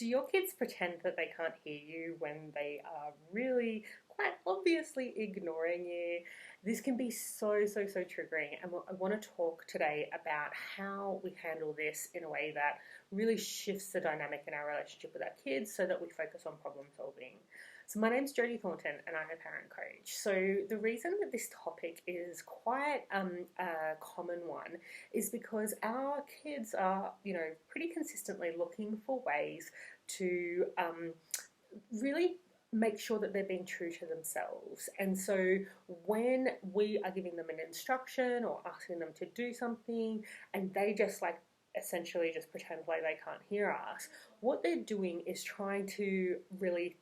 Do your kids pretend that they can't hear you when they are really quite obviously ignoring you? This can be so triggering, and I want to talk today about how we handle this in a way that really shifts the dynamic in our relationship with our kids so that we focus on problem solving. So my name's Jodie Thornton and I'm a parent coach. So the reason that this topic is quite a common one is because our kids are, pretty consistently looking for ways to really make sure that they're being true to themselves. And so when we are giving them an instruction or asking them to do something and they just essentially just pretend like they can't hear us, what they're doing is trying to really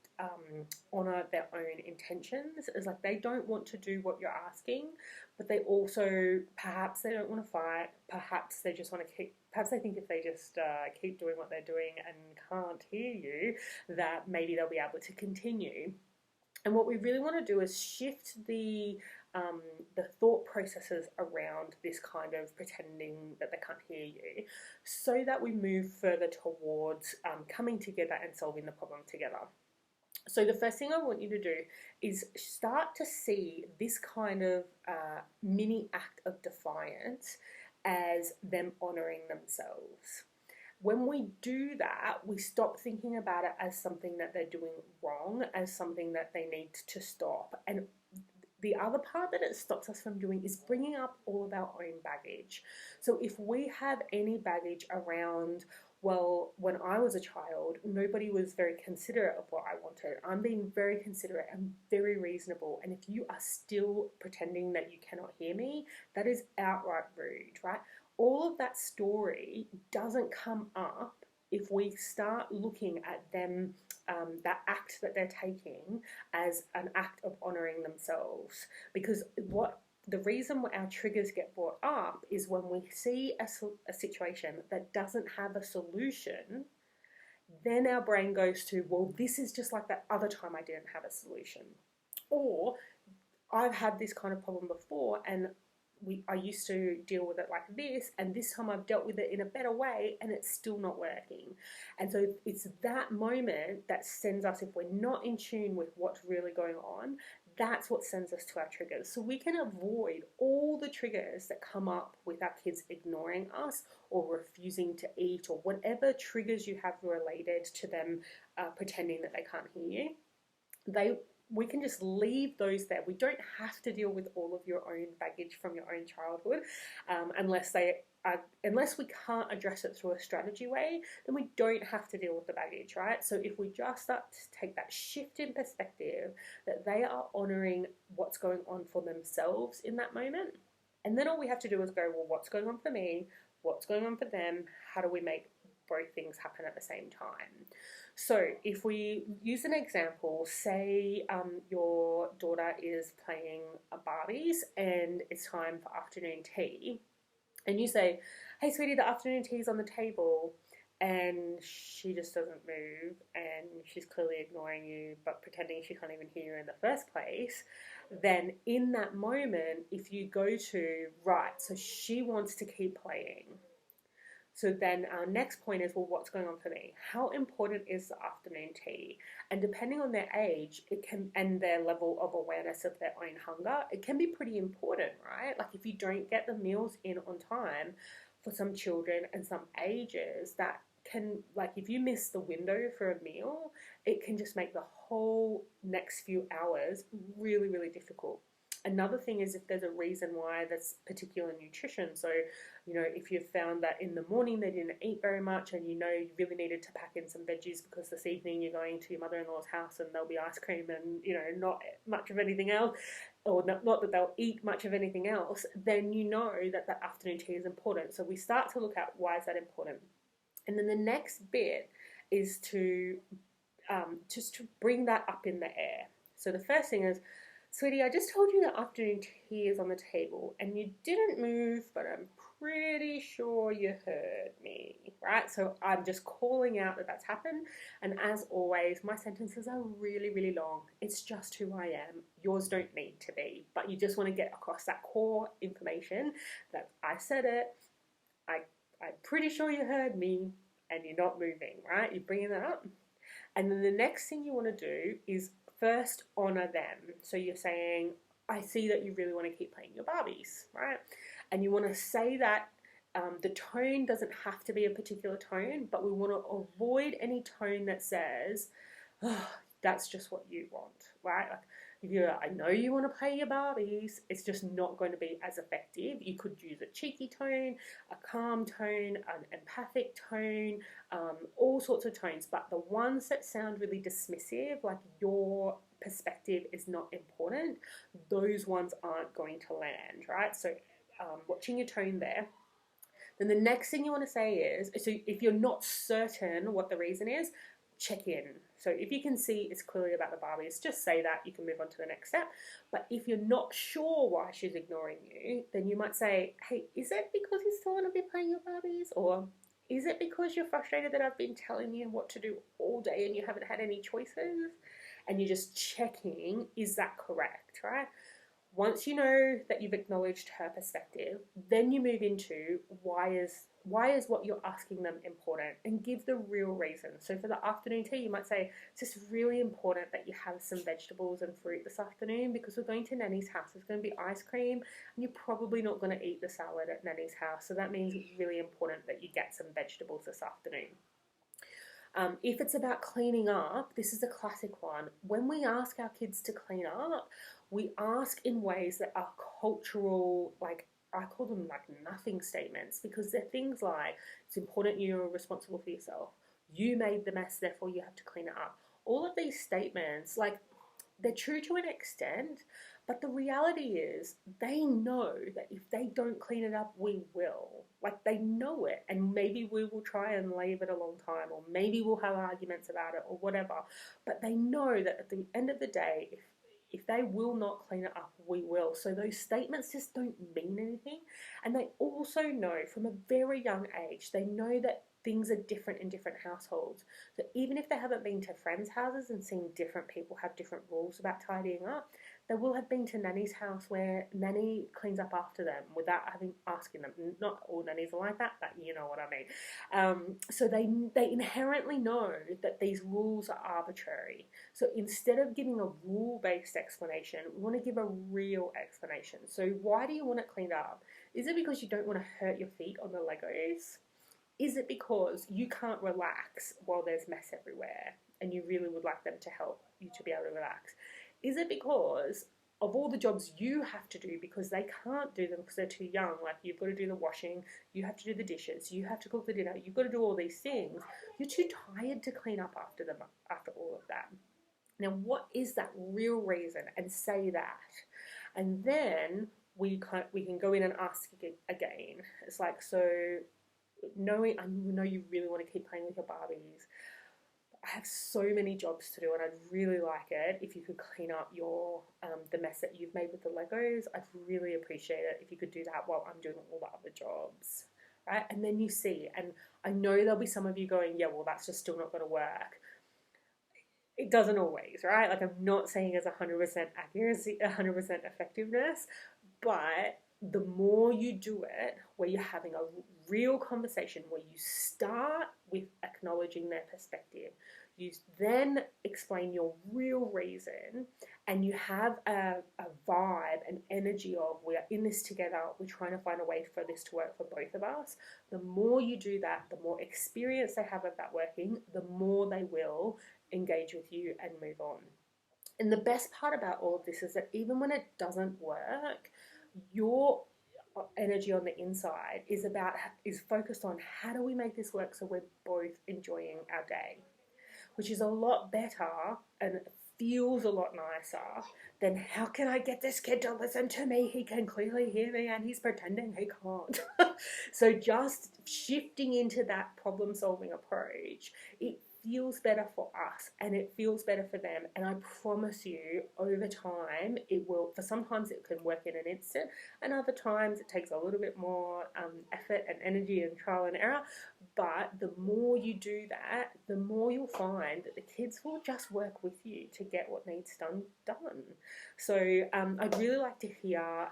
honor their own intentions. Is like they don't want to do what you're asking, but they also, perhaps they don't want to fight, perhaps they just want to perhaps they think if they just keep doing what they're doing and can't hear you, that maybe they'll be able to continue. And what we really want to do is shift the thought processes around this kind of pretending that they can't hear you, so that we move further towards coming together and solving the problem together. So the first thing I want you to do is start to see this kind of mini act of defiance as them honouring themselves. When we do that, we stop thinking about it as something that they're doing wrong, as something that they need to stop. And the other part that it stops us from doing is bringing up all of our own baggage. So if we have any baggage around, well, when I was a child, nobody was very considerate of what I wanted. I'm being very considerate and very reasonable. And if you are still pretending that you cannot hear me, that is outright rude, right? All of that story doesn't come up if we start looking at them, that act that they're taking, as an act of honouring themselves. Because the reason our triggers get brought up is when we see a situation that doesn't have a solution, then our brain goes to, well, this is just like that other time I didn't have a solution. Or I've had this kind of problem before and I used to deal with it like this, and this time I've dealt with it in a better way and it's still not working. And so it's that moment that sends us, if we're not in tune with what's really going on, that's what sends us to our triggers. So we can avoid all the triggers that come up with our kids ignoring us or refusing to eat or whatever triggers you have related to them pretending that they can't hear you. We can just leave those there. We don't have to deal with all of your own baggage from your own childhood, unless we can't address it through a strategy way, then we don't have to deal with the baggage, right? So if we just start to take that shift in perspective, that they are honouring what's going on for themselves in that moment, and then all we have to do is go, well, what's going on for me? What's going on for them? How do we make both things happen at the same time? So if we use an example, say your daughter is playing Barbies and it's time for afternoon tea, and you say, hey sweetie, the afternoon tea is on the table, and she just doesn't move and she's clearly ignoring you but pretending she can't even hear you in the first place, then in that moment, if you go to, right, so she wants to keep playing, so then our next point is, well, what's going on for me? How important is the afternoon tea? And depending on their age, it can, and their level of awareness of their own hunger, it can be pretty important, right? Like if you don't get the meals in on time, for some children and some ages, that can, like if you miss the window for a meal, it can just make the whole next few hours really difficult. Another thing is if there's a reason why that's particular nutrition. So, if you've found that in the morning they didn't eat very much and you really needed to pack in some veggies because this evening you're going to your mother-in-law's house and there'll be ice cream and, not much of anything else, or not that they'll eat much of anything else, then you know that that afternoon tea is important. So we start to look at why is that important. And then the next bit is to just to bring that up in the air. So the first thing is, sweetie, I just told you that afternoon tea is on the table and you didn't move, but I'm pretty sure you heard me, right? So I'm just calling out that that's happened. And as always, my sentences are really long. It's just who I am. Yours don't need to be, but you just want to get across that core information that I said it. I'm pretty sure you heard me. and you're not moving, right? You're bringing that up. And then the next thing you want to do is first honor them. So you're saying, I see that you really want to keep playing your Barbies, right? And you want to say that the tone doesn't have to be a particular tone, but we want to avoid any tone that says, oh, that's just what you want, right? Like, I know you want to play your Barbies, it's just not going to be as effective. You could use a cheeky tone, a calm tone, an empathic tone, all sorts of tones, but the ones that sound really dismissive, like your perspective is not important, those ones aren't going to land, right? So watching your tone there. Then the next thing you want to say is, so if you're not certain what the reason is, check in. So if you can see it's clearly about the Barbies, just say that, you can move on to the next step. But if you're not sure why she's ignoring you, then you might say, hey, is it because you still want to be playing your Barbies? Or is it because you're frustrated that I've been telling you what to do all day and you haven't had any choices? And you're just checking, is that correct, right? Once you know that you've acknowledged her perspective, then you move into why is what you're asking them important, and give the real reason. So for the afternoon tea, you might say, it's just really important that you have some vegetables and fruit this afternoon because we're going to Nanny's house. There's going to be ice cream and you're probably not going to eat the salad at Nanny's house. So that means it's really important that you get some vegetables this afternoon. If it's about cleaning up, this is a classic one. When we ask our kids to clean up, we ask in ways that are cultural, like I call them like nothing statements, because they're things like, it's important you're responsible for yourself. You made the mess, therefore you have to clean it up. All of these statements, like, they're true to an extent, but the reality is they know that if they don't clean it up, we will. Like, they know it, and maybe we will try and leave it a long time, or maybe we'll have arguments about it or whatever. But they know that at the end of the day, if they will not clean it up, we will. So those statements just don't mean anything. And they also know from a very young age, they know that things are different in different households. So even if they haven't been to friends' houses and seen different people have different rules about tidying up, they will have been to Nanny's house where Nanny cleans up after them without asking them. Not all nannies are like that, but you know what I mean. So they inherently know that these rules are arbitrary. So instead of giving a rule-based explanation, we want to give a real explanation. So why do you want it cleaned up? Is it because you don't want to hurt your feet on the Legos? Is it because you can't relax while there's mess everywhere and you really would like them to help you to be able to relax? Is it because of all the jobs you have to do because they can't do them because they're too young? Like, you've got to do the washing, you have to do the dishes, you have to cook the dinner, you've got to do all these things. You're too tired to clean up after them, after all of that. Now, what is that real reason? And say that. And then we can go in and ask again. It's like, so I know you really want to keep playing with your Barbies. I have so many jobs to do and I'd really like it if you could clean up your the mess that you've made with the Legos. I'd really appreciate it if you could do that while I'm doing all the other jobs, right? And then you see, and I know there'll be some of you going, yeah, well, that's just still not going to work. It doesn't always, right? Like, I'm not saying it's 100% accuracy, 100% effectiveness, but the more you do it, where you're having a real conversation, where you start with acknowledging their perspective, you then explain your real reason, and you have a vibe, an energy of, we're in this together, we're trying to find a way for this to work for both of us. The more you do that, the more experience they have of that working, the more they will engage with you and move on. And the best part about all of this is that even when it doesn't work, your energy on the inside is focused on, how do we make this work so we're both enjoying our day, which is a lot better and feels a lot nicer than, how can I get this kid to listen to me? He can clearly hear me and he's pretending he can't. So just shifting into that problem solving approach, it feels better for us and it feels better for them, and I promise you, over time it will. For sometimes it can work in an instant, and other times it takes a little bit more effort and energy and trial and error. But the more you do that, the more you'll find that the kids will just work with you to get what needs done. So I'd really like to hear,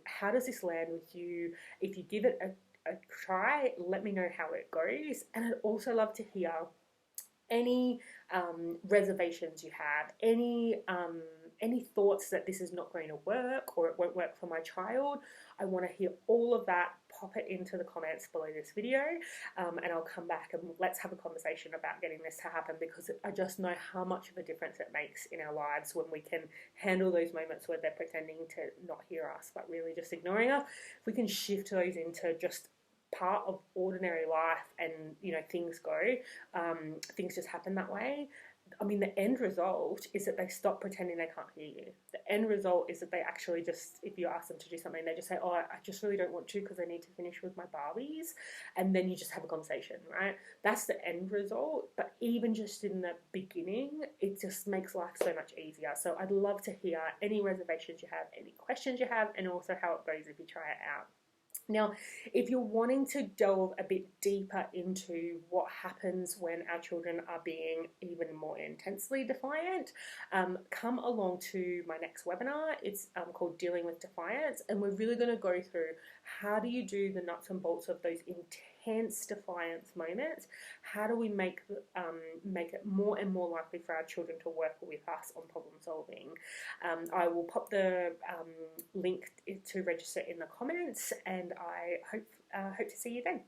how does this land with you? If you give it a try. Let me know how it goes. And I'd also love to hear any reservations you have, any thoughts that this is not going to work or it won't work for my child. I want to hear all of that. Pop it into the comments below this video, and I'll come back and let's have a conversation about getting this to happen, because I just know how much of a difference it makes in our lives when we can handle those moments where they're pretending to not hear us but really just ignoring us. If we can shift those into just part of ordinary life, and things things just happen that way. I mean, the end result is that they stop pretending they can't hear you. The end result is that they actually just, if you ask them to do something, they just say, oh, I just really don't want to because I need to finish with my Barbies. And then you just have a conversation, right? That's the end result. But even just in the beginning, it just makes life so much easier. So I'd love to hear any reservations you have, any questions you have, and also how it goes if you try it out. Now, if you're wanting to delve a bit deeper into what happens when our children are being even more intensely defiant, come along to my next webinar. It's called Dealing with Defiance, and we're really going to go through how do you do the nuts and bolts of those intense defiance moments. How do we make it more and more likely for our children to work with us on problem solving? I will pop the link to register in the comments, and I hope to see you then.